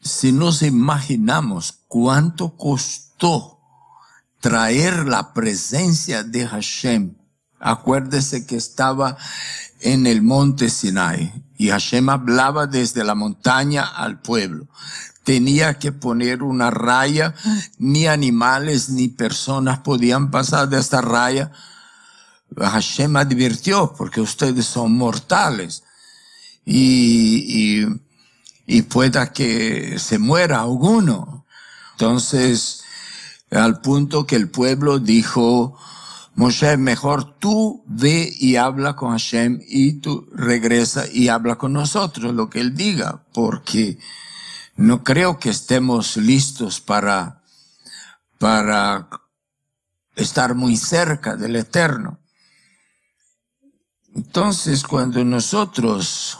si nos imaginamos cuánto costó traer la presencia de Hashem, acuérdese que estaba en el monte Sinai y Hashem hablaba desde la montaña al pueblo. Tenía que poner una raya, ni animales ni personas podían pasar de esta raya. Hashem advirtió, porque ustedes son mortales y pueda que se muera alguno. Entonces, al punto que el pueblo dijo, Moshe, mejor tú ve y habla con Hashem y tú regresa y habla con nosotros lo que él diga, porque no creo que estemos listos para estar muy cerca del Eterno. Entonces, cuando nosotros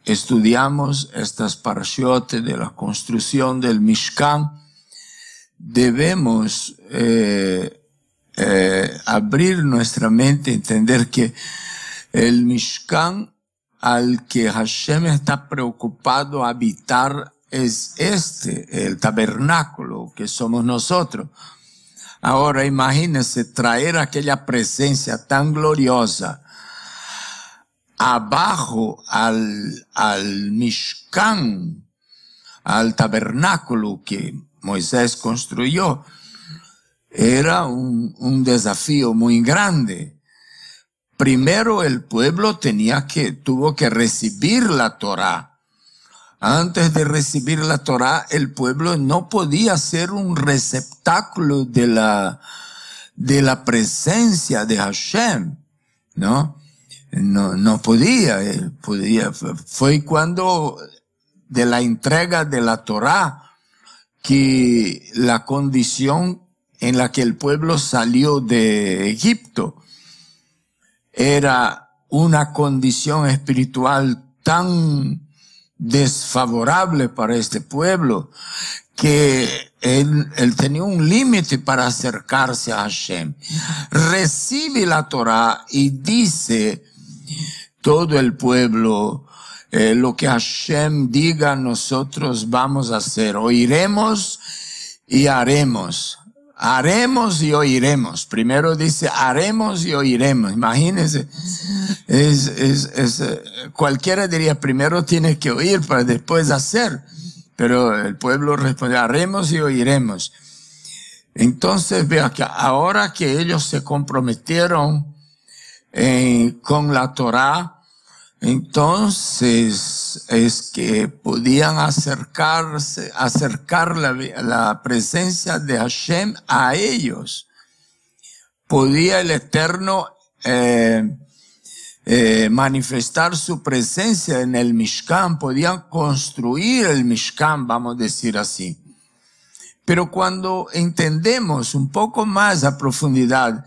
estudiamos estas parashot de la construcción del Mishkan, debemos abrir nuestra mente, entender que el Mishkan al que Hashem está preocupado habitar es el tabernáculo que somos nosotros. Ahora imagínense traer aquella presencia tan gloriosa abajo al Mishkan, al tabernáculo que Moisés construyó. Era un desafío muy grande. Primero el pueblo tuvo que recibir la Torá. Antes de recibir la Torá, el pueblo no podía ser un receptáculo de la presencia de Hashem, ¿no? No podía. Fue cuando de la entrega de la Torá que la condición en la que el pueblo salió de Egipto era una condición espiritual tan desfavorable para este pueblo que él tenía un límite para acercarse a Hashem. Recibe la Torá y dice todo el pueblo, lo que Hashem diga nosotros vamos a hacer. Oiremos y haremos. Haremos y oiremos. Primero dice haremos y oiremos. Imagínense. Cualquiera diría primero tiene que oír para después hacer. Pero el pueblo responde haremos y oiremos. Entonces vea que ahora que ellos se comprometieron con la Torá, entonces es que podían acercar la presencia de Hashem a ellos. Podía el Eterno manifestar su presencia en el Mishkan, podían construir el Mishkan, vamos a decir así. Pero cuando entendemos un poco más a profundidad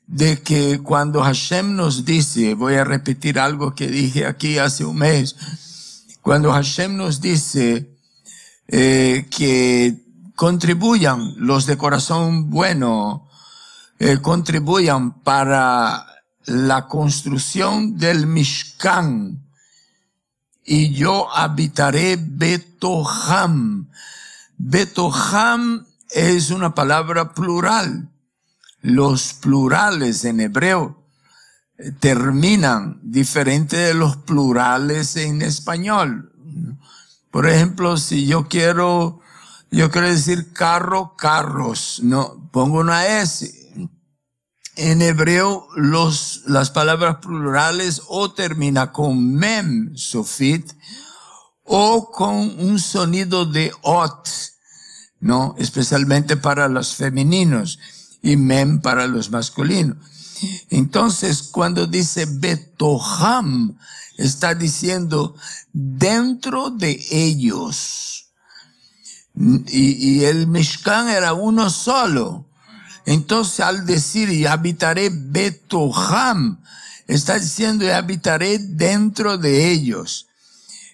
de que cuando Hashem nos dice, voy a repetir algo que dije aquí hace un mes, cuando Hashem nos dice que contribuyan, los de corazón bueno, contribuyan para la construcción del Mishkan, y yo habitaré Betoham. Betoham es una palabra plural. Los plurales en hebreo terminan diferente de los plurales en español. Por ejemplo, si yo quiero decir carro, carros, no, pongo una S. En hebreo, las palabras plurales o terminan con mem, sofit, o con un sonido de ot, ¿no? Especialmente para los femeninos, y mem para los masculinos. Entonces, cuando dice Betoham, está diciendo dentro de ellos. Y el Mishkan era uno solo. Entonces, al decir, y habitaré Betoham, está diciendo, y habitaré dentro de ellos.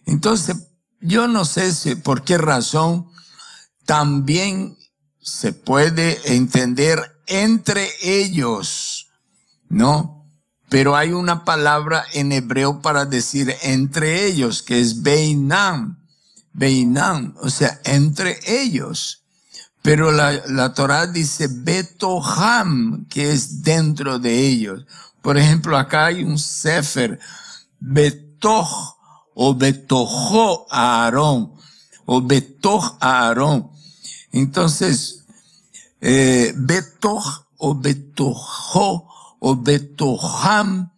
Entonces, yo no sé por qué razón también se puede entender entre ellos, ¿no? pero hay una palabra en hebreo para decir entre ellos, que es beinam, o sea, entre ellos. Pero la Torá dice betoham, que es dentro de ellos. Por ejemplo, acá hay un sefer, betoh o betojo Aarón, o betoh Aarón. Entonces, betoh o betojo o betoham,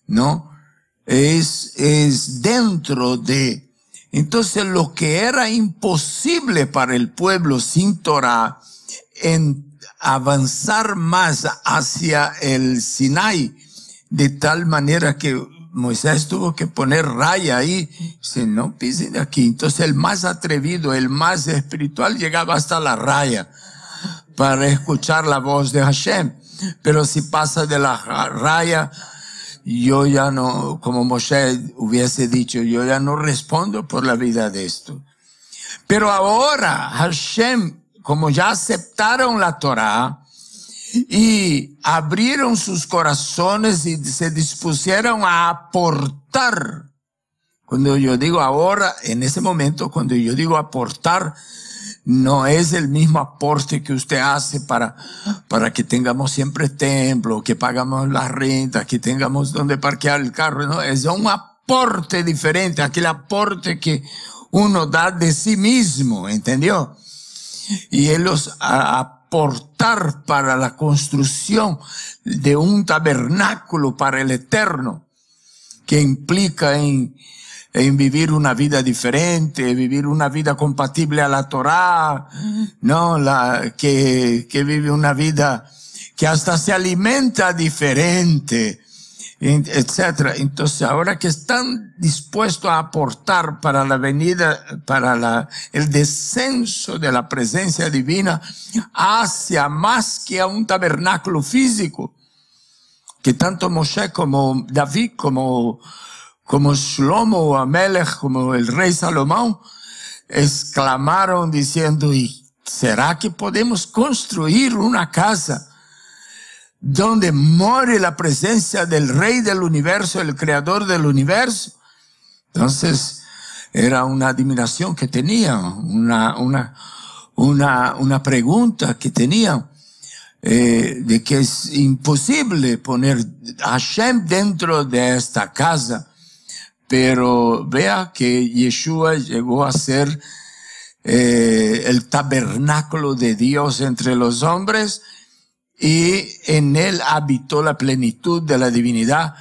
¿no? Es dentro de. Entonces, lo que era imposible para el pueblo sin Torah, en avanzar más hacia el Sinai, de tal manera que Moisés tuvo que poner raya ahí, dice, no pisen de aquí. Entonces, el más atrevido, el más espiritual, llegaba hasta la raya para escuchar la voz de Hashem. Pero si pasa de la raya, yo ya no, como Moshe hubiese dicho, yo ya no respondo por la vida de esto. Pero ahora Hashem, como ya aceptaron la Torah y abrieron sus corazones y se dispusieron a aportar. Cuando yo digo ahora, en ese momento, cuando yo digo aportar, no es el mismo aporte que usted hace para que tengamos siempre templo, que pagamos la renta, que tengamos donde parquear el carro. No, es un aporte diferente, aquel aporte que uno da de sí mismo, ¿entendió? Y ellos aportar para la construcción de un tabernáculo para el Eterno, que implica en vivir una diferente, vivir una vida compatible a la Torá, no, que vive una vida que hasta se alimenta diferente, etcétera. Entonces, ahora que están dispuestos a aportar para la venida, para el descenso de la presencia divina hacia más que a un tabernáculo físico, que tanto Moshe como David, como Shlomo Amelech, como el rey Salomón, exclamaron diciendo, ¿y será que podemos construir una casa donde more la presencia del Rey del universo, el Creador del universo? Entonces, era una admiración que tenían, una pregunta que tenían, de que es imposible poner a Hashem dentro de esta casa. Pero vea que Yeshua llegó a ser el tabernáculo de Dios entre los hombres, y en él habitó la plenitud de la divinidad.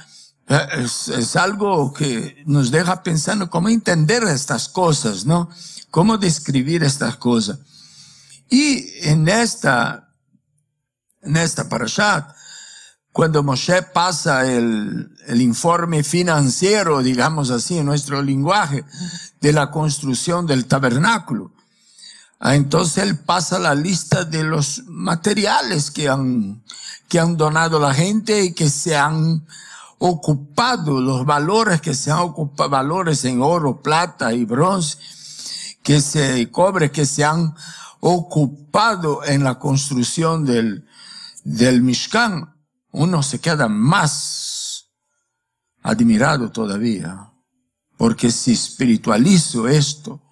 Es algo que nos deja pensando cómo entender estas cosas, ¿no? Cómo describir estas cosas. Y en esta parashat, cuando Moshe pasa el informe financiero, digamos así, en nuestro lenguaje, de la construcción del tabernáculo, entonces él pasa la lista de los materiales que han donado la gente y que se han ocupado, los valores que se han ocupado, valores en oro, plata y bronce, cobre, que se han ocupado en la construcción del Mishkan. Uno se queda más admirado todavía, porque si espiritualizo esto,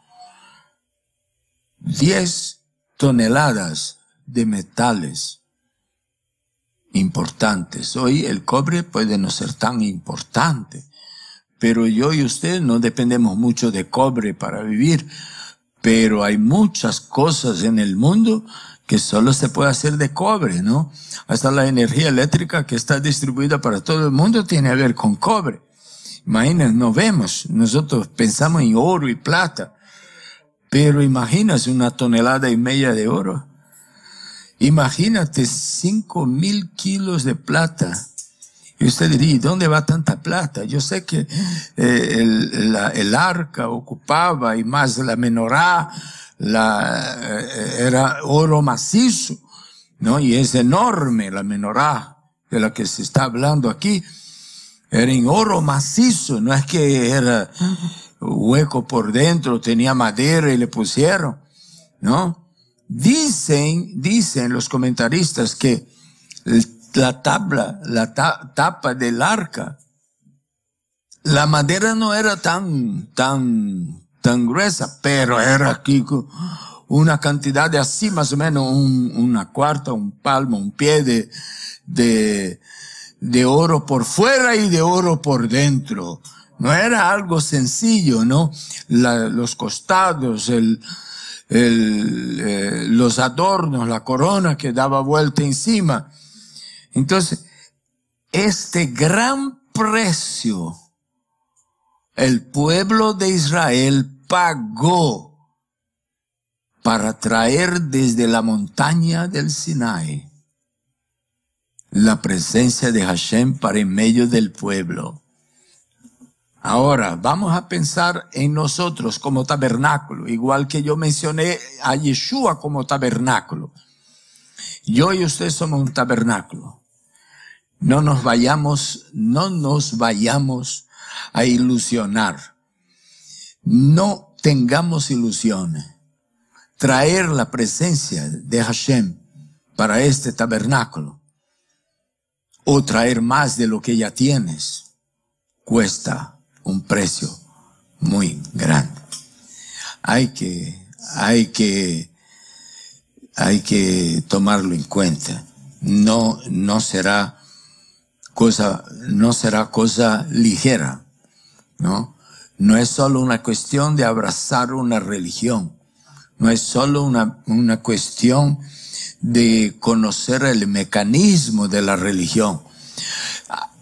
10 toneladas de metales importantes. Hoy el cobre puede no ser tan importante, pero yo y usted no dependemos mucho de cobre para vivir, pero hay muchas cosas en el mundo que solo se puede hacer de cobre, ¿no? Hasta la energía eléctrica que está distribuida para todo el mundo tiene que ver con cobre. Imagínense, nosotros pensamos en oro y plata, pero imagínate 1,5 toneladas de oro. Imagínate 5,000 kilos de plata. Y usted diría, ¿dónde va tanta plata? Yo sé que el arca ocupaba, y más la menorá, era oro macizo, ¿no? Y es enorme la menorá de la que se está hablando aquí. Era en oro macizo, no es que era hueco por dentro, tenía madera y le pusieron, ¿no? Dicen los comentaristas que tapa del arca. La madera no era tan gruesa, pero era aquí una cantidad de así, más o menos una cuarta, un palmo, un pie de oro por fuera y de oro por dentro. No era algo sencillo, ¿no? Los costados, los adornos, la corona que daba vuelta encima. Entonces, este gran precio el pueblo de Israel pagó para traer desde la montaña del Sinaí la presencia de Hashem para en medio del pueblo. Ahora, vamos a pensar en nosotros como tabernáculo, igual que yo mencioné a Yeshua como tabernáculo. Yo y usted somos un tabernáculo. No nos vayamos a ilusionar. No tengamos ilusiones. Traer la presencia de Hashem para este tabernáculo o traer más de lo que ya tienes cuesta un precio muy grande. Hay que tomarlo en cuenta. No será cosa ligera, ¿no? No es solo una cuestión de abrazar una religión. No es solo una cuestión de conocer el mecanismo de la religión.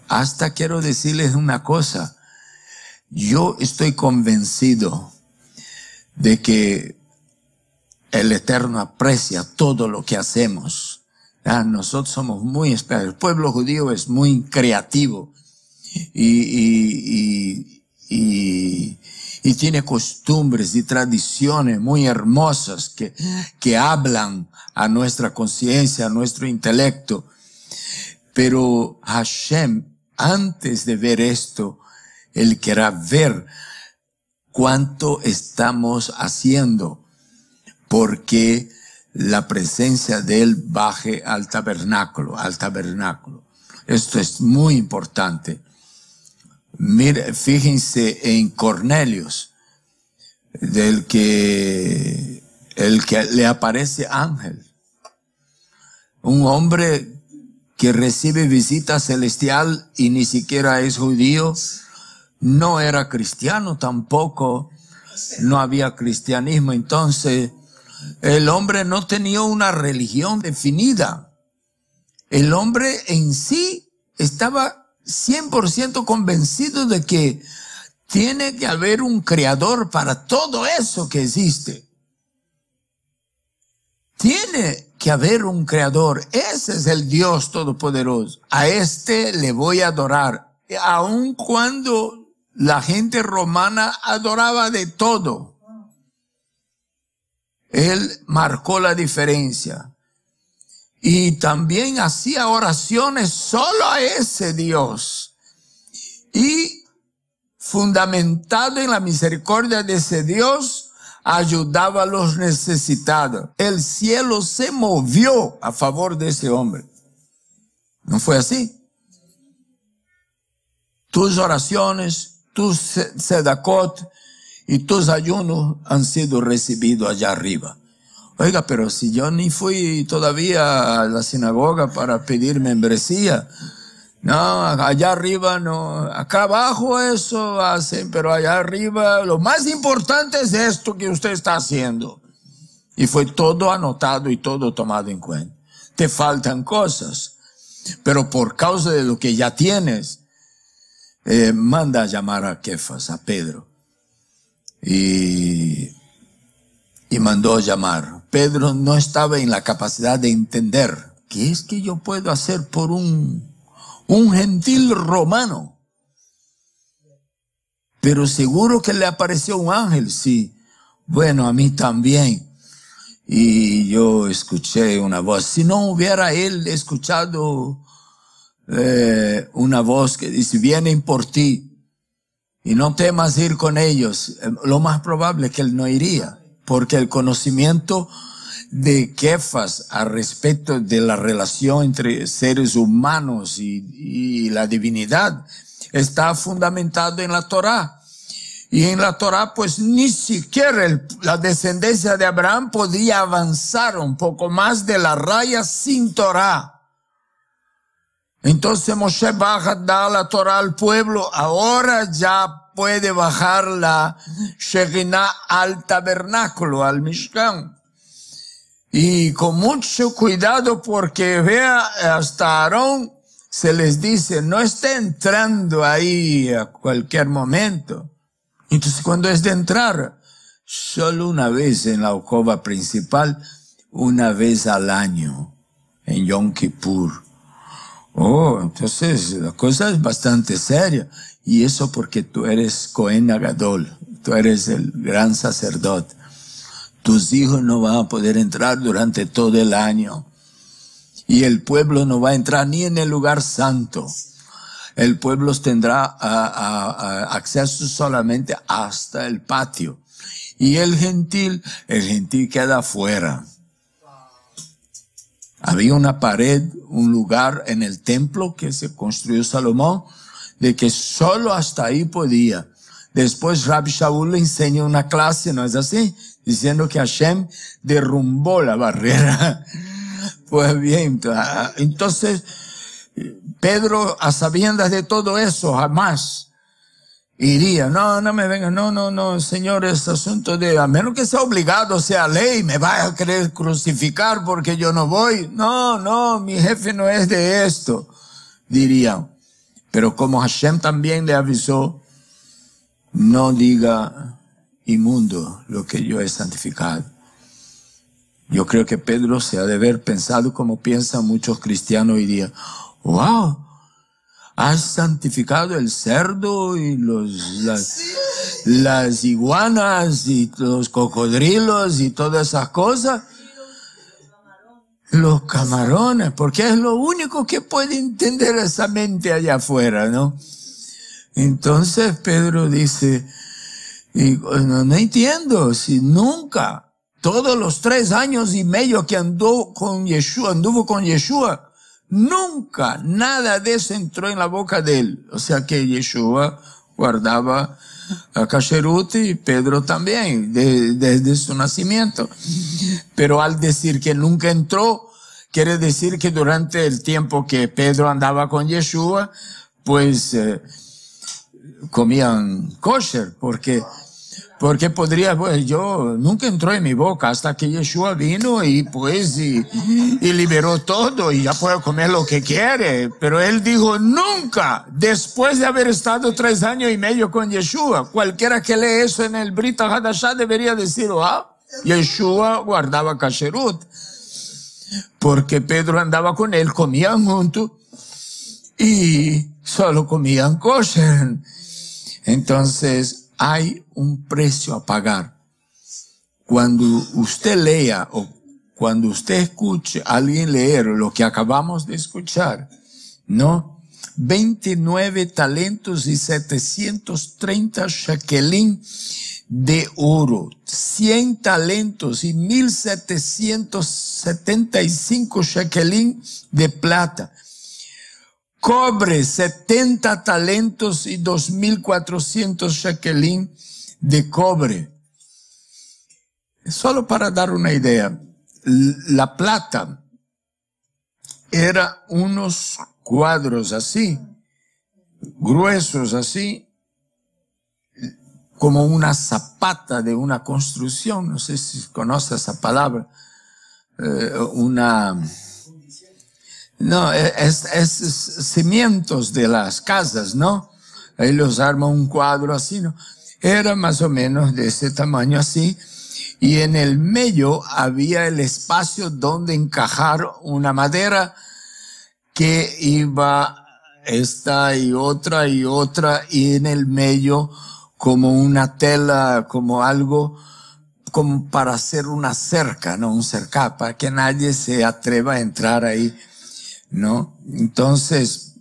Hasta quiero decirles una cosa. Yo estoy convencido de que el Eterno aprecia todo lo que hacemos. Nosotros somos muy especiales. El pueblo judío es muy creativo y tiene costumbres y tradiciones muy hermosas que hablan a nuestra conciencia, a nuestro intelecto. Pero Hashem, antes de ver esto, Él querrá ver cuánto estamos haciendo porque la presencia de Él baje al tabernáculo. Esto es muy importante. Mire, fíjense en Cornelius, el que le aparece ángel. Un hombre que recibe visita celestial y ni siquiera es judío, no era cristiano tampoco, no había cristianismo. Entonces, el hombre no tenía una religión definida. El hombre en sí estaba 100% convencido de que tiene que haber un creador para todo eso que existe. Tiene que haber un creador. Ese es el Dios Todopoderoso. A este le voy a adorar. Aun cuando la gente romana adoraba de todo. Él marcó la diferencia. Y también hacía oraciones solo a ese Dios. Y fundamentado en la misericordia de ese Dios, ayudaba a los necesitados. El cielo se movió a favor de ese hombre. ¿No fue así? Tus oraciones, tus sedacot y tus ayunos han sido recibidos allá arriba. Oiga, pero si yo ni fui todavía a la sinagoga para pedir membresía. No, allá arriba no. Acá abajo eso hacen, pero allá arriba lo más importante es esto que usted está haciendo. Y fue todo anotado y todo tomado en cuenta. Te faltan cosas, pero por causa de lo que ya tienes, manda a llamar a Kefas, a Pedro. Y mandó a llamar. Pedro no estaba en la capacidad de entender qué es que yo puedo hacer por un gentil romano. Pero seguro que le apareció un ángel, sí. Bueno, a mí también. Y yo escuché una voz. Si no hubiera él escuchado una voz que dice, vienen por ti y no temas ir con ellos, lo más probable es que él no iría. Porque el conocimiento de Kefas al respecto de la relación entre seres humanos y la divinidad está fundamentado en la Torá. Y en la Torá, pues ni siquiera la descendencia de Abraham podía avanzar un poco más de la raya sin Torá. Entonces Moshe baja, da la Torá al pueblo, ahora ya puede bajar la Shekhinah al tabernáculo, al Mishkan. Y con mucho cuidado, porque vea, hasta Aarón se les dice, no esté entrando ahí a cualquier momento. Entonces cuando es de entrar, solo una vez en la alcoba principal, una vez al año, en Yom Kippur. Oh, entonces la cosa es bastante seria. Y eso porque tú eres Cohen Agadol, tú eres el gran sacerdote. Tus hijos no van a poder entrar durante todo el año. Y el pueblo no va a entrar ni en el lugar santo. El pueblo tendrá acceso solamente hasta el patio. Y el gentil queda afuera. Había una pared, un lugar en el templo que se construyó Salomón, de que solo hasta ahí podía. Después Rabbi Shaul le enseña una clase, ¿no es así? Diciendo que Hashem derrumbó la barrera. Pues bien, entonces Pedro, a sabiendas de todo eso, jamás iría. No me venga, no, Señor, este asunto de, a menos que sea obligado, sea ley, me vaya a querer crucificar porque yo no voy. No, mi jefe no es de esto, dirían. Pero como Hashem también le avisó, no diga inmundo lo que yo he santificado. Yo creo que Pedro se ha de haber pensado como piensan muchos cristianos hoy día. ¡Wow! Has santificado el cerdo y las iguanas y los cocodrilos y todas esas cosas. Los camarones, porque es lo único que puede entender esa mente allá afuera, ¿no? Entonces Pedro dice, no entiendo, si nunca, todos los 3 años y medio que anduvo con Yeshua, nunca nada de eso entró en la boca de él. O sea que Yeshua guardaba a Kasherut y Pedro también, desde su nacimiento. Pero al decir que nunca entró, quiere decir que durante el tiempo que Pedro andaba con Yeshua, pues comían kosher, porque podría, pues yo, nunca entró en mi boca hasta que Yeshua vino y liberó todo y ya puedo comer lo que quiere. Pero él dijo nunca, después de haber estado 3 años y medio con Yeshua. Cualquiera que lee eso en el Brit Hadashah debería decir, Yeshua guardaba kasherut. Porque Pedro andaba con él, comían juntos y solo comían kosher. Entonces, hay un precio a pagar. Cuando usted lea o cuando usted escuche a alguien leer lo que acabamos de escuchar, ¿no? 29 talentos y 730 shekelim de oro, 100 talentos y 1775 shekelim de plata. Cobre, 70 talentos y 2400 shekelim de cobre. Solo para dar una idea, la plata era unos cuadros así, gruesos así, como una zapata de una construcción, no sé si conoce esa palabra, no, es cimientos de las casas, ¿no? Ellos arman un cuadro así, ¿no? Era más o menos de ese tamaño así, y en el medio había el espacio donde encajar una madera que iba esta y otra, y en el medio como una tela, como algo, como para hacer una cerca, ¿no? Un cerca, para que nadie se atreva a entrar ahí, ¿no? Entonces,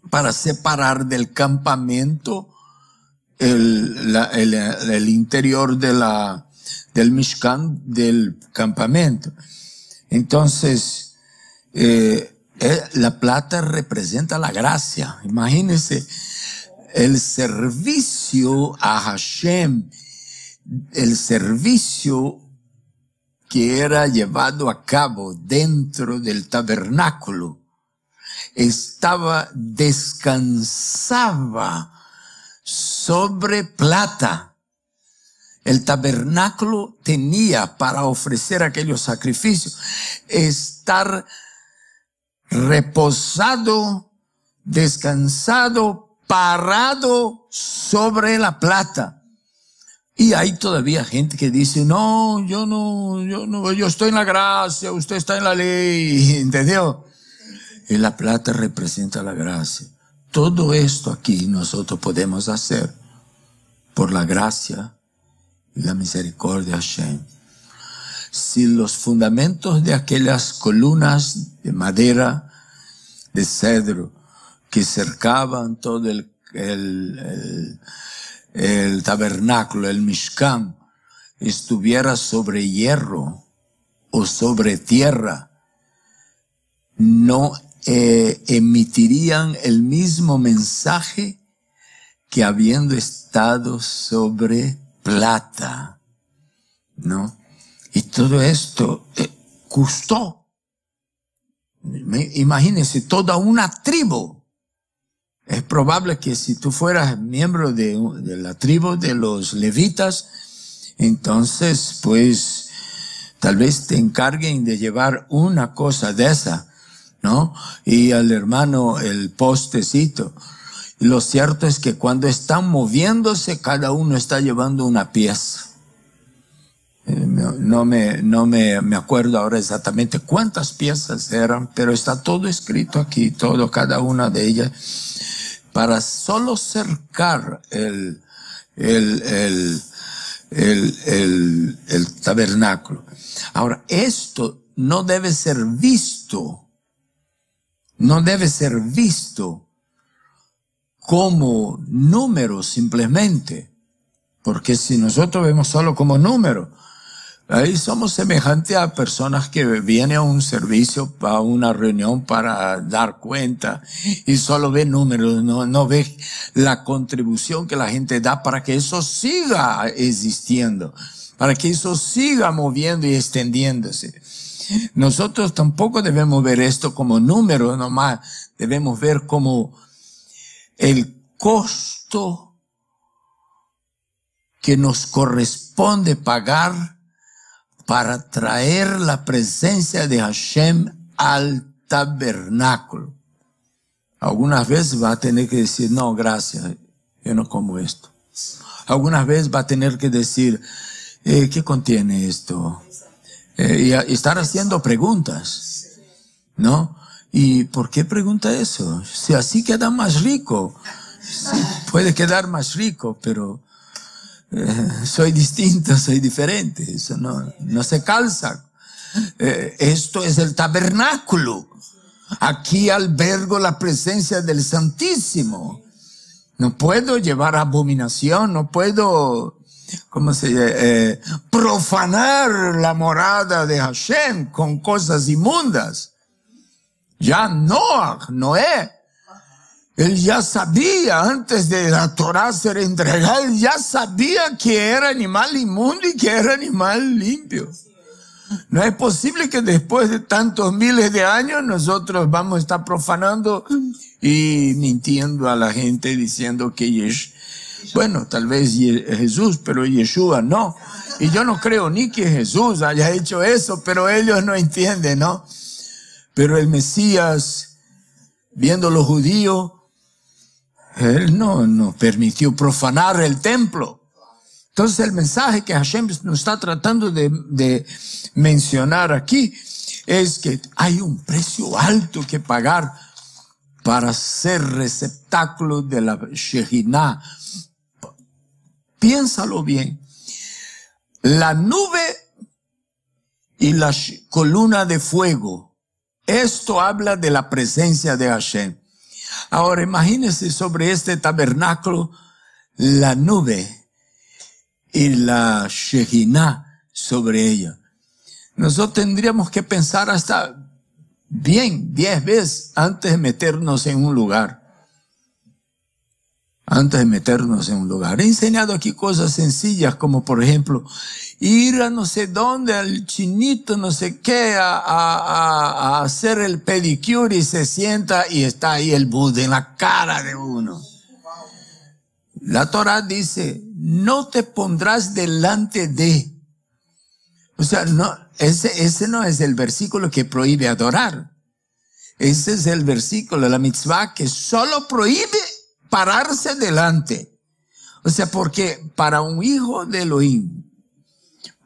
para separar del campamento el interior de la del Mishkan, del campamento. Entonces, la plata representa la gracia. Imagínense el servicio a Hashem, el servicio que era llevado a cabo dentro del tabernáculo, descansaba sobre plata. El tabernáculo tenía para ofrecer aquellos sacrificios estar reposado, descansado, parado sobre la plata. Y hay todavía gente que dice, no, yo estoy en la gracia, usted está en la ley, ¿entendió? Y la plata representa la gracia. Todo esto aquí nosotros podemos hacer por la gracia y la misericordia de Hashem. Si los fundamentos de aquellas columnas de madera, de cedro, que cercaban todo el tabernáculo, el Mishkan, estuviera sobre hierro o sobre tierra, no emitirían el mismo mensaje que habiendo estado sobre plata, ¿no? Y todo esto costó. Imagínense, toda una tribu. Es probable que si tú fueras miembro de la tribu de los levitas, entonces pues tal vez te encarguen de llevar una cosa de esa, ¿no? Y al hermano el postecito. Y lo cierto es que cuando están moviéndose, cada uno está llevando una pieza. No me acuerdo ahora exactamente cuántas piezas eran, pero está todo escrito aquí, cada una de ellas, para solo cercar el tabernáculo. Ahora, esto no debe ser visto como número simplemente, porque si nosotros vemos solo como número, ahí somos semejantes a personas que vienen a un servicio, a una reunión para dar cuenta y solo ve números, no ve la contribución que la gente da para que eso siga existiendo, para que eso siga moviendo y extendiéndose. Nosotros tampoco debemos ver esto como número nomás, debemos ver como el costo que nos corresponde pagar para traer la presencia de Hashem al tabernáculo. Algunas veces va a tener que decir, no, gracias, yo no como esto. Algunas veces va a tener que decir, ¿qué contiene esto? Y estar haciendo preguntas, ¿no? ¿Y por qué pregunta eso? Si así queda más rico. Sí, puede quedar más rico, pero soy distinto, soy diferente. Eso no se calza. Esto es el tabernáculo. Aquí albergo la presencia del Santísimo. No puedo llevar abominación, no puedo, profanar la morada de Hashem con cosas inmundas. Ya Noé, él ya sabía, antes de la Torá ser entregada, él ya sabía que era animal inmundo y que era animal limpio. No es posible que después de tantos miles de años nosotros vamos a estar profanando y mintiendo a la gente diciendo que bueno, tal vez Jesús, pero Yeshua no. Y yo no creo ni que Jesús haya hecho eso, pero ellos no entienden, ¿no? Pero el Mesías, viendo los judíos, él no permitió profanar el templo. Entonces el mensaje que Hashem nos está tratando de mencionar aquí es que hay un precio alto que pagar para ser receptáculo de la Shejinah. Piénsalo bien. La nube y la columna de fuego, esto habla de la presencia de Hashem. Ahora imagínense sobre este tabernáculo la nube y la Shejinah sobre ella. Nosotros tendríamos que pensar hasta bien 10 veces antes de meternos en un lugar. Antes de meternos en un lugar. He enseñado aquí cosas sencillas como por ejemplo ir a no sé dónde, al chinito no sé qué, a hacer el pedicure y se sienta y está ahí el Buda en la cara de uno. La Torah dice, no te pondrás delante de. O sea, no, ese no es el versículo que prohíbe adorar. Ese es el versículo, la mitzvah, que solo prohíbe pararse delante. O sea, porque para un hijo de Elohim,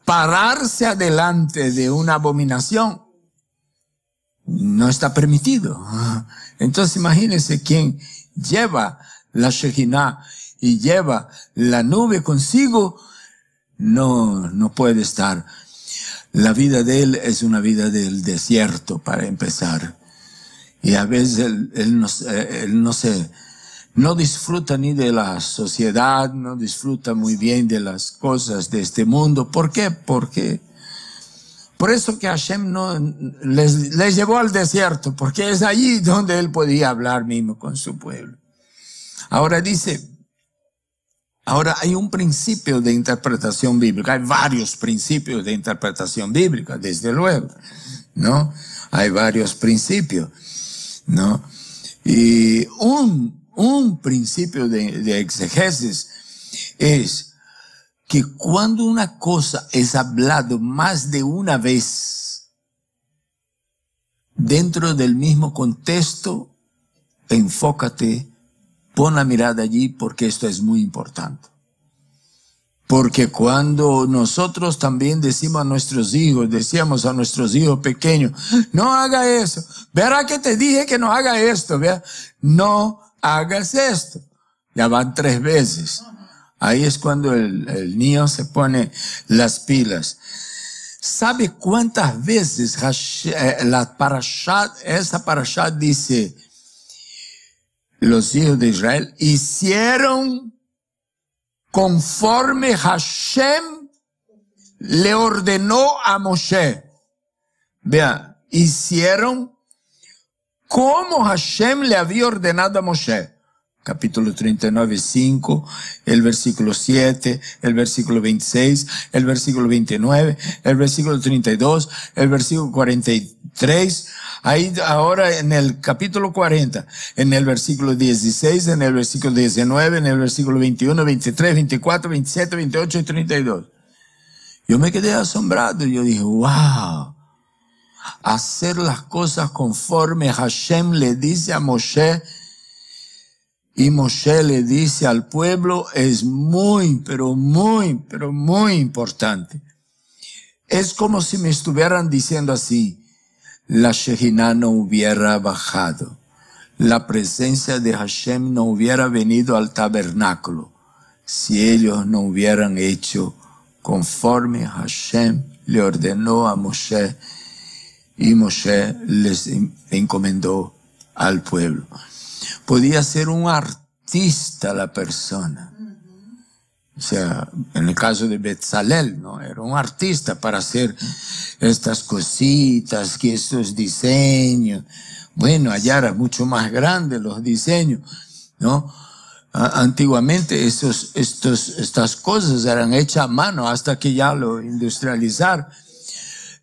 pararse adelante de una abominación no está permitido. Entonces imagínense quien lleva la Shejinah y lleva la nube consigo, no puede estar. La vida de él es una vida del desierto, para empezar. Y a veces él no disfruta ni de la sociedad, no disfruta muy bien de las cosas de este mundo. ¿Por qué? Porque por eso que Hashem no les llevó al desierto, porque es allí donde él podía hablar mismo con su pueblo. Ahora dice, ahora hay un principio de interpretación bíblica, hay varios principios de interpretación bíblica, desde luego, ¿no? Hay varios principios, ¿no? Y un principio de exegesis es que cuando una cosa es hablado más de una vez dentro del mismo contexto, enfócate, pon la mirada allí porque esto es muy importante. Porque cuando nosotros también decíamos a nuestros hijos pequeños, no haga eso. Verá que te dije que no haga esto, vea. No hagas esto. Ya van 3 veces. Ahí es cuando el niño se pone las pilas. ¿Sabe cuántas veces esa parashat dice, los hijos de Israel hicieron conforme Hashem le ordenó a Moshe? Vea, hicieron como Hashem le había ordenado a Moshe. Capítulo 39, 5, el versículo 7, el versículo 26, el versículo 29, el versículo 32, el versículo 43. Ahí ahora en el capítulo 40, en el versículo 16, en el versículo 19, en el versículo 21, 23, 24, 27, 28 y 32. Yo me quedé asombrado. Yo dije, wow, hacer las cosas conforme Hashem le dice a Moshe, y Moshe le dice al pueblo, es muy, pero muy importante. Es como si me estuvieran diciendo así, la Shejinah no hubiera bajado, la presencia de Hashem no hubiera venido al tabernáculo, si ellos no hubieran hecho conforme Hashem le ordenó a Moshe, y Moshe les encomendó al pueblo. Podía ser un artista la persona. O sea, en el caso de Betzalel, ¿no? Era un artista para hacer estas cositas, que estos diseños. Bueno, allá era mucho más grande los diseños, ¿no? Antiguamente estas cosas eran hechas a mano hasta que ya lo industrializaron.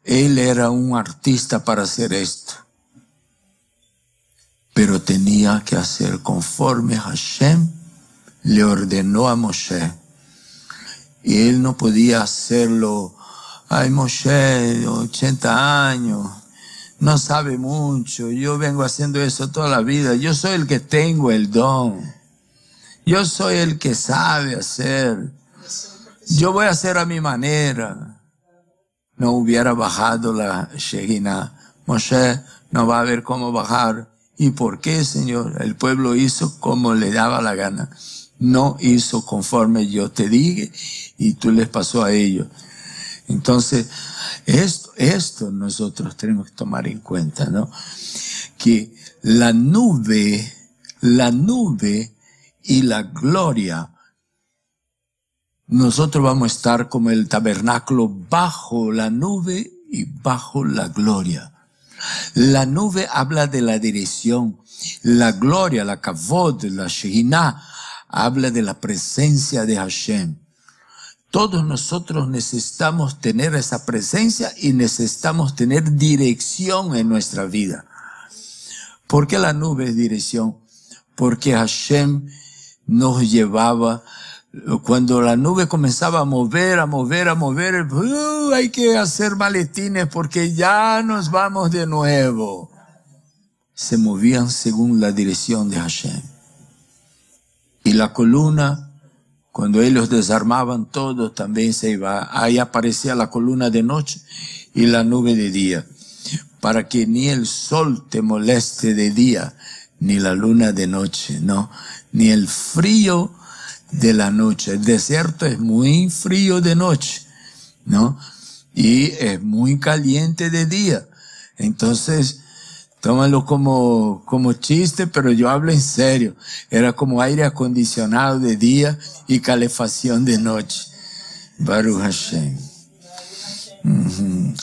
Él era un artista para hacer esto. Pero tenía que hacer conforme Hashem le ordenó a Moshe. Y él no podía hacerlo, ay, Moshe, 80 años, no sabe mucho, yo vengo haciendo eso toda la vida, yo soy el que tengo el don, yo soy el que sabe hacer, yo voy a hacer a mi manera. No hubiera bajado la Shejinah. Moshe no va a ver cómo bajar. ¿Y por qué, Señor? El pueblo hizo como le daba la gana. No hizo conforme yo te dije y tú les pasó a ellos. Entonces, esto nosotros tenemos que tomar en cuenta, ¿no? Que la nube y la gloria nosotros vamos a estar como el tabernáculo bajo la nube y bajo la gloria. La nube habla de la dirección. La gloria, la kavod, la Shekinah, habla de la presencia de Hashem. Todos nosotros necesitamos tener esa presencia y necesitamos tener dirección en nuestra vida. ¿Por qué la nube es dirección? Porque Hashem nos llevaba. Cuando la nube comenzaba a mover, hay que hacer maletines porque ya nos vamos de nuevo. Se movían según la dirección de Hashem. Y la columna, cuando ellos desarmaban todo, también se iba. Ahí aparecía la columna de noche y la nube de día. Para que ni el sol te moleste de día, ni la luna de noche, ¿no? Ni el frío de la noche. El desierto es muy frío de noche, ¿no? Y es muy caliente de día. Entonces, tómalo como chiste, pero yo hablo en serio. Era como aire acondicionado de día y calefacción de noche. Baruch Hashem.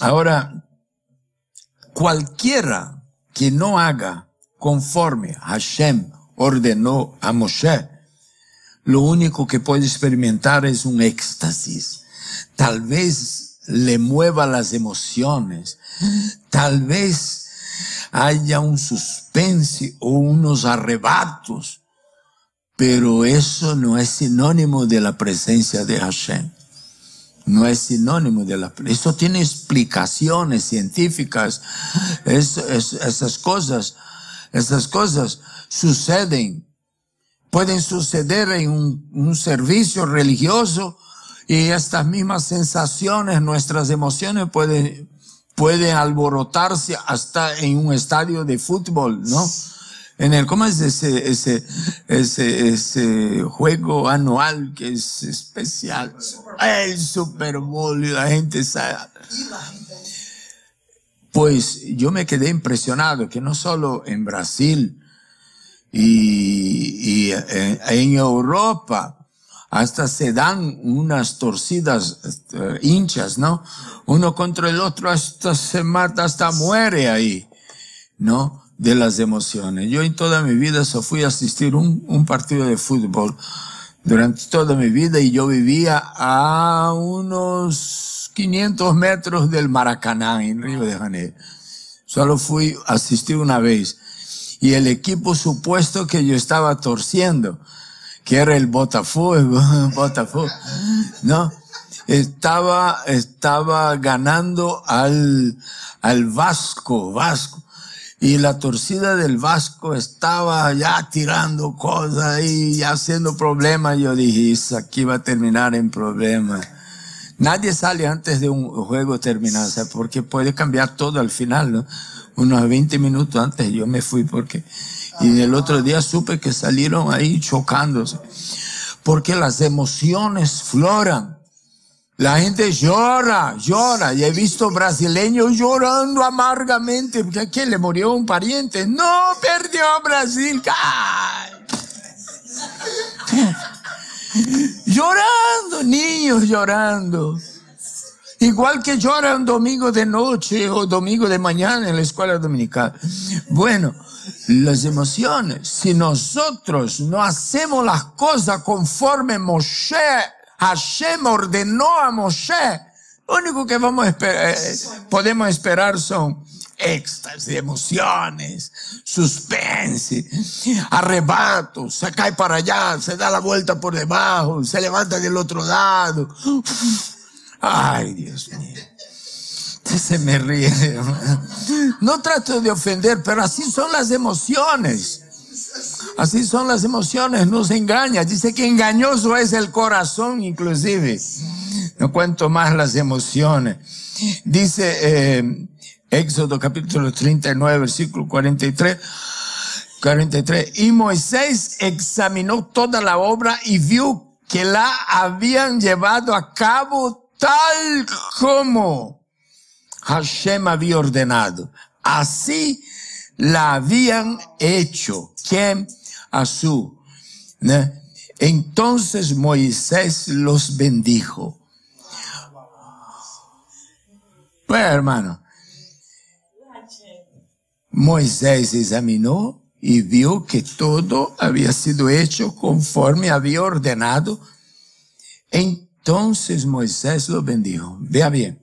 Ahora, cualquiera que no haga conforme Hashem ordenó a Moshe, lo único que puede experimentar es un éxtasis. Tal vez le mueva las emociones. Tal vez haya un suspense o unos arrebatos. Pero eso no es sinónimo de la presencia de Hashem. No es sinónimo de eso tiene explicaciones científicas. Esas cosas suceden. Pueden suceder en un servicio religioso y estas mismas sensaciones, nuestras emociones pueden alborotarse hasta en un estadio de fútbol, ¿no? ¿Cómo es ese juego anual que es especial? El Super Bowl y la gente sabe. Pues yo me quedé impresionado que no solo en Brasil y en Europa hasta se dan unas torcidas hinchas, ¿no? Uno contra el otro hasta se mata, hasta muere ahí, ¿no? De las emociones. Yo en toda mi vida fui a asistir un partido de fútbol durante toda mi vida y yo vivía a unos 500 metros del Maracaná en Río de Janeiro. Solo fui a asistir una vez. Y el equipo supuesto que yo estaba torciendo, que era el Botafogo, ¿no? Estaba ganando al Vasco. Y la torcida del Vasco estaba ya tirando cosas y ya haciendo problemas. Yo dije, eso aquí va a terminar en problemas. Nadie sale antes de un juego terminar, ¿sabes? Porque puede cambiar todo al final, ¿no? Unos 20 minutos antes yo me fui y el otro día supe que salieron ahí chocándose. Porque las emociones floran. La gente llora. Y he visto brasileños llorando amargamente. Porque ¿a quién le murió un pariente? No, perdió Brasil. ¡Ay! Llorando, niños llorando. Igual que lloran domingo de noche o domingo de mañana en la escuela dominical. Bueno, las emociones, si nosotros no hacemos las cosas conforme Hashem ordenó a Moshe, lo único que podemos esperar son éxtasis, emociones, suspense, arrebatos, se cae para allá, se da la vuelta por debajo, se levanta del otro lado. Ay, Dios mío. Se me ríe. No trato de ofender, pero así son las emociones. Así son las emociones, no se engaña. Dice que engañoso es el corazón, inclusive. No cuento más las emociones. Dice Éxodo capítulo 39, versículo 43. Y Moisés examinó toda la obra y vio que la habían llevado a cabo tal como Hashem había ordenado. Así la habían hecho. ¿Quién? Asú. ¿No? Entonces Moisés los bendijo. Bueno, hermano, Moisés examinó y vio que todo había sido hecho conforme había ordenado. Entonces Moisés lo bendijo. Vea bien,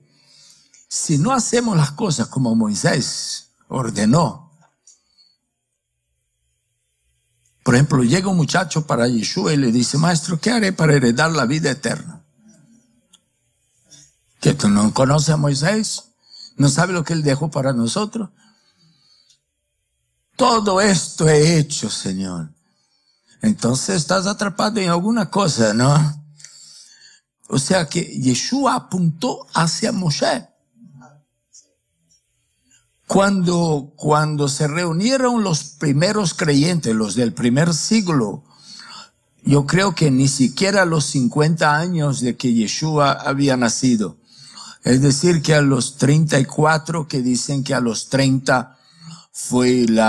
si no hacemos las cosas como Moisés ordenó, por ejemplo, llega un muchacho para Yeshua y le dice: maestro, ¿qué haré para heredar la vida eterna? ¿Que tú no conoces a Moisés? ¿No sabes lo que él dejó para nosotros? Todo esto he hecho, Señor. Entonces estás atrapado en alguna cosa, ¿no? O sea que Yeshua apuntó hacia Moshe. Cuando se reunieron los primeros creyentes, los del primer siglo, yo creo que ni siquiera a los 50 años de que Yeshua había nacido. Es decir, que a los 34, que dicen que a los 30 fue el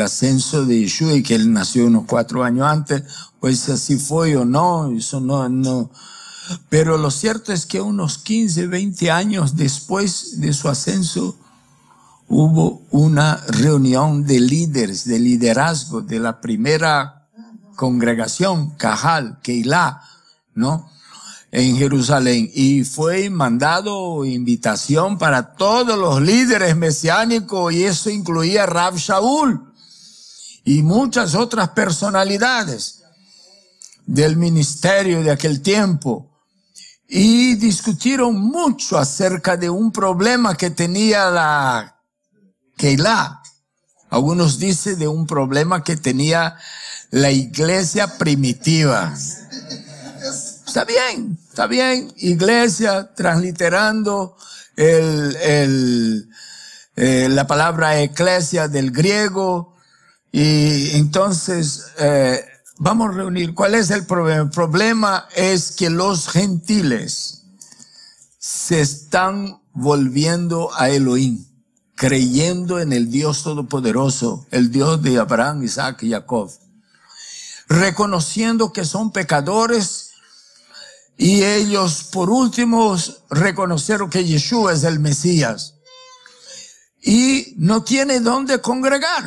ascenso de Yeshua y que él nació unos 4 años antes, pues así fue o no, eso no. Pero lo cierto es que unos 15, 20 años después de su ascenso, hubo una reunión de líderes, de liderazgo de la primera congregación, Cajal, Keilah, ¿no? En Jerusalén. Y fue mandado invitación para todos los líderes mesiánicos, y eso incluía a Rab Shaul y muchas otras personalidades del ministerio de aquel tiempo. Y discutieron mucho acerca de un problema que tenía la Keilah. Algunos dicen de un problema que tenía la iglesia primitiva. Está bien, iglesia, transliterando la palabra eclesia del griego. Y entonces, vamos a reunir. ¿Cuál es el problema? El problema es que los gentiles se están volviendo a Elohim, creyendo en el Dios Todopoderoso, el Dios de Abraham, Isaac y Jacob, reconociendo que son pecadores. Y ellos, por último, reconocieron que Yeshua es el Mesías. Y no tiene dónde congregar.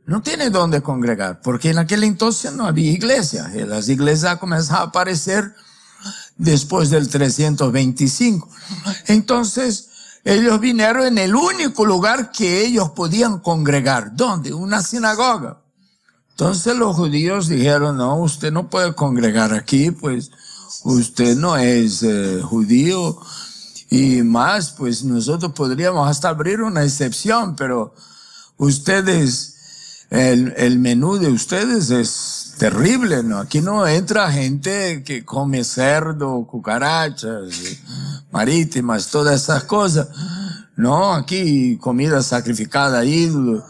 No tiene dónde congregar, porque en aquel entonces no había iglesia. Las iglesias comenzaron a aparecer después del 325. Entonces, ellos vinieron en el único lugar que ellos podían congregar. ¿Dónde? Una sinagoga. Entonces los judíos dijeron: no, usted no puede congregar aquí, pues usted no es judío, y más, pues nosotros podríamos hasta abrir una excepción, pero ustedes, el menú de ustedes es terrible, ¿no? Aquí no entra gente que come cerdo, cucarachas, marítimas, todas esas cosas. No, aquí comida sacrificada a ídolos.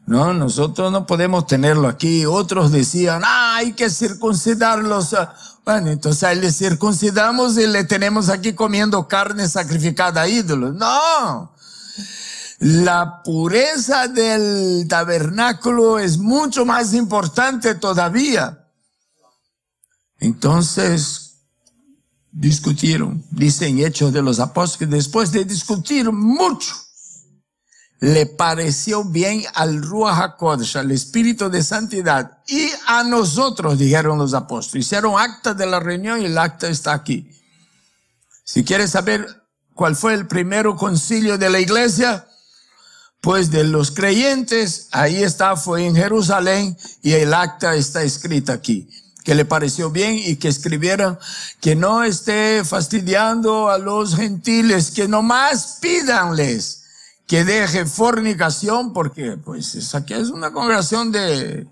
No, nosotros no podemos tenerlo aquí. Otros decían: hay que circuncidarlos. Bueno, entonces ahí le circuncidamos y le tenemos aquí comiendo carne sacrificada a ídolos. No, la pureza del tabernáculo es mucho más importante todavía. Entonces discutieron, dicen Hechos de los Apóstoles, que después de discutir mucho, le pareció bien al Ruach HaKodesh, al Espíritu de Santidad, y a nosotros, dijeron los apóstoles. Hicieron acta de la reunión y el acta está aquí. Si quieres saber cuál fue el primer concilio de la iglesia, pues de los creyentes, ahí está, fue en Jerusalén, y el acta está escrita aquí. Que le pareció bien y que escribieran que no esté fastidiando a los gentiles, que nomás pídanles que deje fornicación, porque pues aquí es una congregación de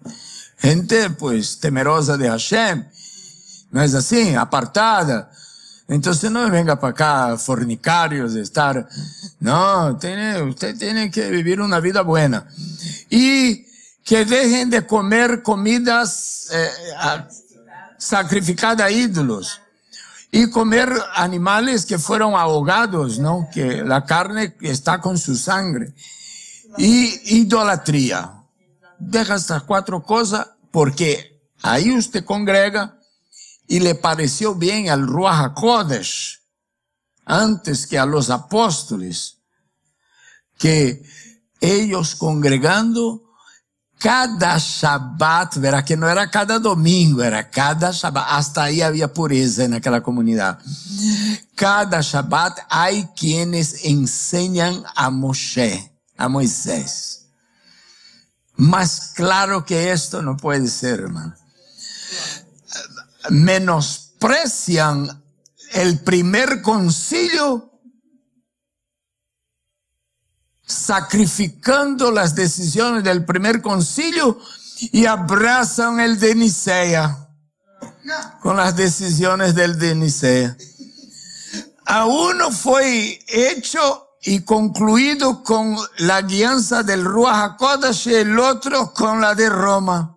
gente pues temerosa de Hashem, no es así, apartada. Entonces no venga para acá fornicarios de estar, no, usted tiene que vivir una vida buena, y que dejen de comer comidas sacrificadas a ídolos, y comer animales que fueron ahogados, ¿no? Que la carne está con su sangre. Y idolatría. Deja estas 4 cosas, porque Ahí usted congrega y le pareció bien al Ruach HaKodesh, antes que a los apóstoles, que ellos congregando cada Shabbat, verá que no era cada domingo, era cada Shabbat, hasta ahí había pureza en aquella comunidad. Cada Shabbat hay quienes enseñan a Moshe, a Moisés. Más claro que esto no puede ser, hermano. Menosprecian el primer concilio, sacrificando las decisiones del primer concilio, y abrazan el de Nicea con las decisiones del de Nicea. A uno fue hecho y concluido con la guianza del Ruach HaKodesh y el otro con la de Roma.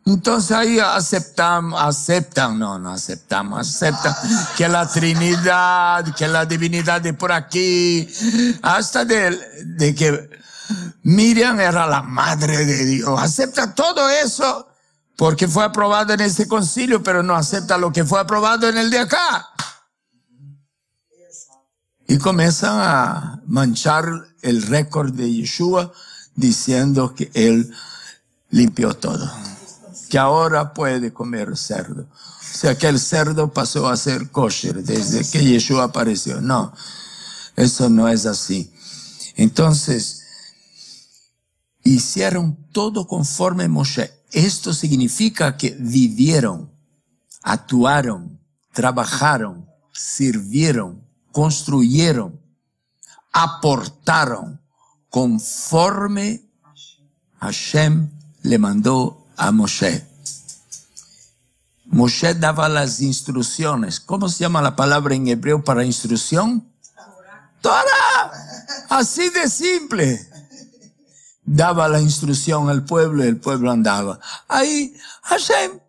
Entonces ahí aceptan que la Trinidad, que la divinidad de por aquí, hasta de que Miriam era la madre de Dios. Acepta todo eso porque fue aprobado en ese concilio, pero no acepta lo que fue aprobado en el de acá. Y comienzan a manchar el récord de Yeshua diciendo que él limpió todo, que ahora puede comer cerdo. O sea, que el cerdo pasó a ser kosher desde que Yeshua apareció. No, eso no es así. Entonces, hicieron todo conforme Moshe. Esto significa que vivieron, actuaron, trabajaron, sirvieron, construyeron, aportaron conforme Hashem le mandó a Moshe. Moshe daba las instrucciones. ¿Cómo se llama la palabra en hebreo para instrucción? Torah. Así de simple. Daba la instrucción al pueblo y el pueblo andaba. Ahí Hashem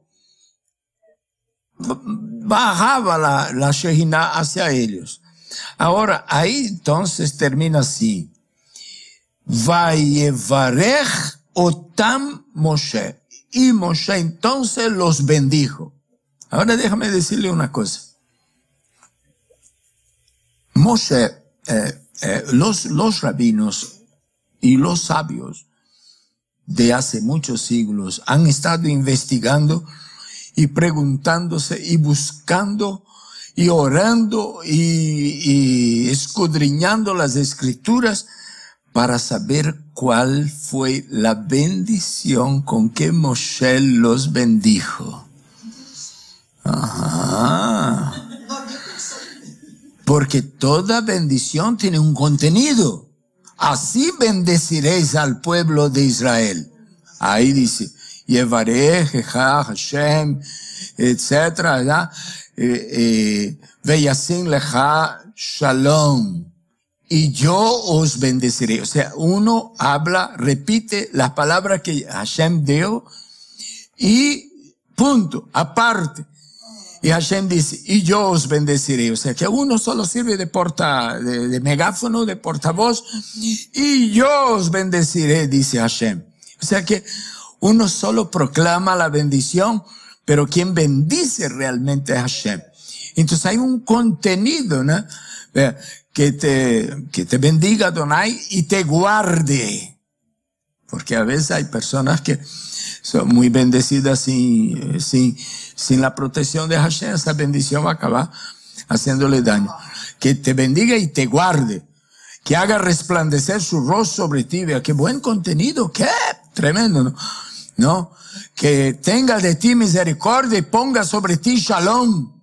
bajaba la Shejina hacia ellos. Ahora, ahí entonces termina así. Vayevarech otam Moshe. Y Moshe entonces los bendijo. Ahora déjame decirle una cosa. Moshe, los rabinos y los sabios de hace muchos siglos han estado investigando y preguntándose y buscando y orando y escudriñando las escrituras para saber cuál fue la bendición con que Moshe los bendijo. Ajá. Porque toda bendición tiene un contenido. Así bendeciréis al pueblo de Israel. Ahí dice, Yevarech, Hashem, etcétera, Veyasin lecha shalom. Y yo os bendeciré. O sea, uno habla, repite las palabras que Hashem dio y punto, aparte. Y Hashem dice, y yo os bendeciré. O sea, que uno solo sirve de megáfono, de portavoz, y yo os bendeciré, dice Hashem. O sea que uno solo proclama la bendición, pero quien bendice realmente es Hashem. Entonces hay un contenido, ¿no? Que te bendiga Adonai y te guarde. Porque a veces hay personas que son muy bendecidas sin la protección de Hashem. Esa bendición va a acabar haciéndole daño. Que te bendiga y te guarde. Que haga resplandecer su rostro sobre ti. Vea qué buen contenido. Qué tremendo, ¿no? ¿No? Que tenga de ti misericordia y ponga sobre ti shalom.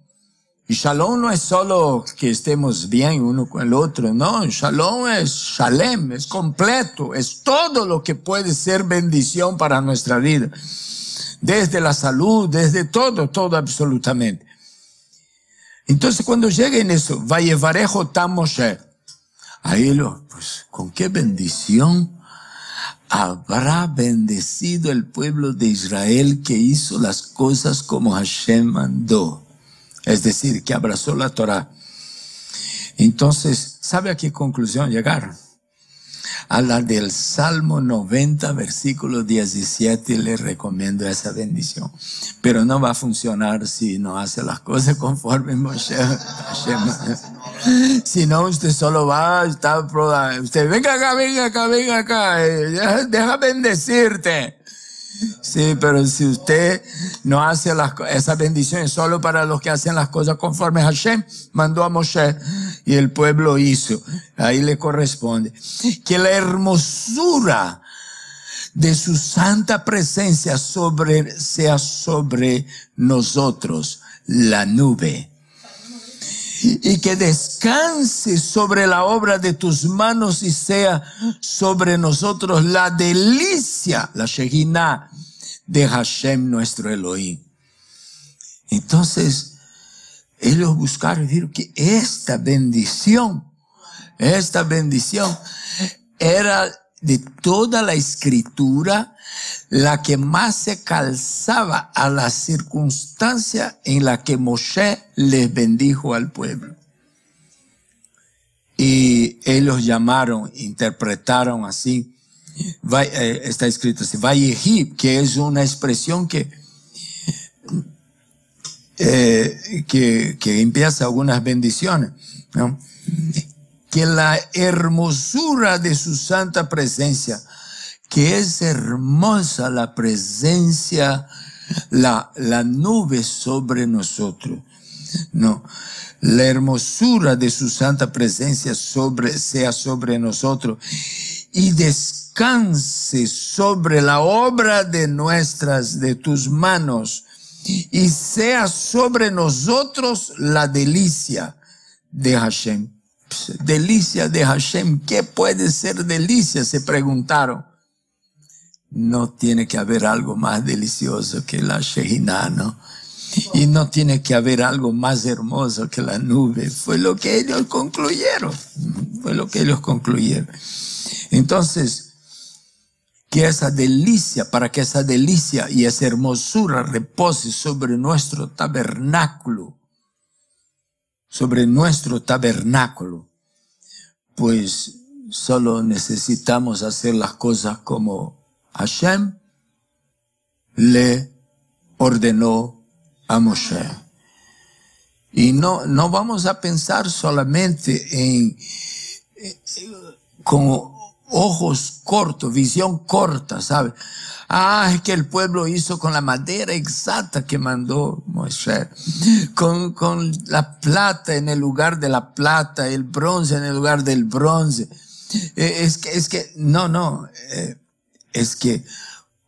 Y shalom no es solo que estemos bien uno con el otro, no. Shalom es shalem, es completo, es todo lo que puede ser bendición para nuestra vida. Desde la salud, desde todo absolutamente. Entonces cuando llegue en eso, Vayevarech otam Moshe, ahí pues, ¿con qué bendición habrá bendecido el pueblo de Israel que hizo las cosas como Hashem mandó? Es decir, que abrazó la Torah. Entonces, ¿sabe a qué conclusión llegaron? a la del Salmo 90, versículo 17, le recomiendo esa bendición. Pero no va a funcionar si no hace las cosas conforme Moshe. Si no, usted solo va a estar, usted venga acá, deja bendecirte. Sí, pero si usted no hace esa bendición es solo para los que hacen las cosas conforme Hashem mandó a Moshe y el pueblo hizo. Ahí le corresponde. Que la hermosura de su santa presencia sea sobre nosotros la nube. Y que descanse sobre la obra de tus manos y sea sobre nosotros la delicia, la Shekinah de Hashem nuestro Elohim. Entonces, ellos buscaron decir que esta bendición era de toda la escritura la que más se calzaba a la circunstancia en la que Moshe les bendijo al pueblo. Y ellos interpretaron así, está escrito así, Vayehib, que es una expresión que empieza algunas bendiciones, ¿no? Que la hermosura de su santa presencia, que es hermosa la presencia, la nube sobre nosotros, no, la hermosura de su santa presencia sea sobre nosotros y descanse sobre la obra de tus manos y sea sobre nosotros la delicia de Hashem. Delicia de Hashem, ¿qué puede ser delicia? Se preguntaron. No tiene que haber algo más delicioso que la Shekinah, ¿no? Y no tiene que haber algo más hermoso que la nube. Fue lo que ellos concluyeron. Entonces, para que esa delicia y esa hermosura repose sobre nuestro tabernáculo, pues solo necesitamos hacer las cosas como Hashem le ordenó a Moshe. Y no vamos a pensar solamente con ojos cortos, visión corta, ¿sabe? Es que el pueblo hizo con la madera exacta que mandó Moshe, con la plata en el lugar de la plata, el bronce en el lugar del bronce. Es que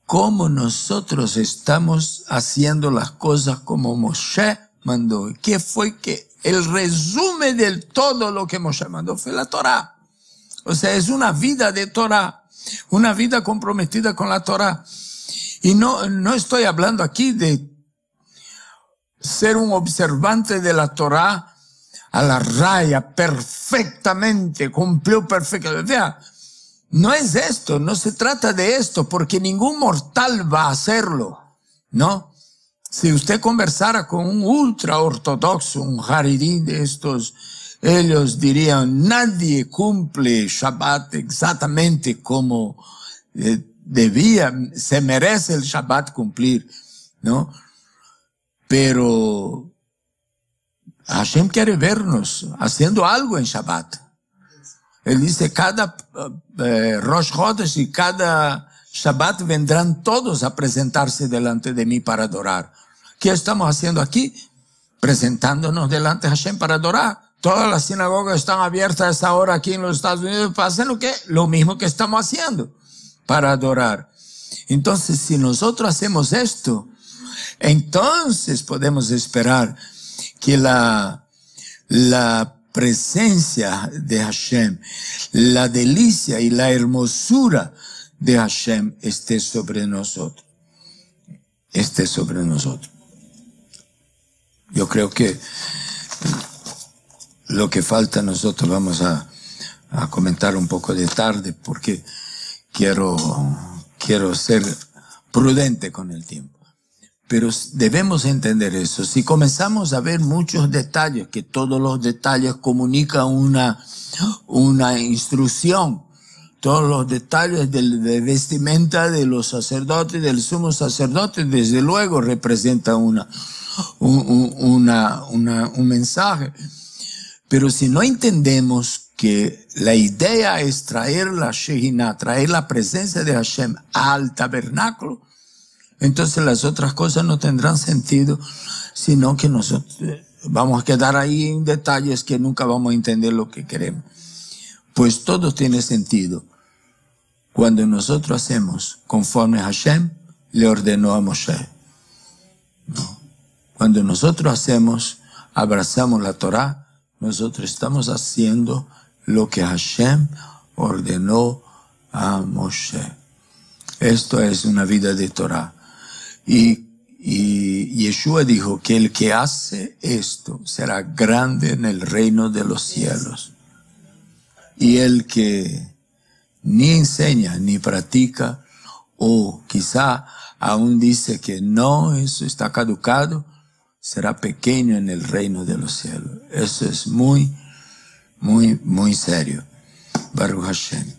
como nosotros estamos haciendo las cosas como Moshe mandó. ¿Qué fue que el resumen de todo lo que Moshe mandó? Fue la Torah. O sea, es una vida de Torah, una vida comprometida con la Torah. Y no estoy hablando aquí de ser un observante de la Torah a la raya, perfectamente, cumplió perfectamente. Vea, no es esto, no se trata de esto, porque ningún mortal va a hacerlo, ¿no? Si usted conversara con un ultra ortodoxo, un haridí de estos, ellos dirían, nadie cumple Shabbat exactamente como se merece el Shabbat cumplir, ¿no? Pero Hashem quiere vernos haciendo algo en Shabbat. Él dice, cada Rosh Chodesh y cada Shabbat vendrán todos a presentarse delante de mí para adorar. ¿Qué estamos haciendo aquí? Presentándonos delante de Hashem para adorar. Todas las sinagogas están abiertas a esa hora aquí en los Estados Unidos para hacer lo mismo que estamos haciendo, para adorar. Entonces, si nosotros hacemos esto, entonces podemos esperar que la presencia de Hashem, la delicia y la hermosura de Hashem esté sobre nosotros. Yo creo que lo que falta nosotros vamos a comentar un poco de tarde porque quiero ser prudente con el tiempo. Pero debemos entender eso. Si comenzamos a ver muchos detalles, que todos los detalles comunican una instrucción, todos los detalles de vestimenta de los sacerdotes, del sumo sacerdote, desde luego representa un mensaje. Pero si no entendemos que la idea es traer la Shejinah, traer la presencia de Hashem al tabernáculo, entonces las otras cosas no tendrán sentido, sino que nosotros vamos a quedar ahí en detalles que nunca vamos a entender lo que queremos. Pues todo tiene sentido cuando nosotros hacemos conforme Hashem le ordenó a Moshe. ¿No? Cuando nosotros abrazamos la Torah, nosotros estamos haciendo lo que Hashem ordenó a Moshe. Esto es una vida de Torah. Y Yeshua dijo que el que hace esto será grande en el reino de los cielos. Y el que ni enseña ni practica, o quizá aún dice que no, eso está caducado, será pequeño en el reino de los cielos. Eso es muy, muy, muy serio. Baruch Hashem.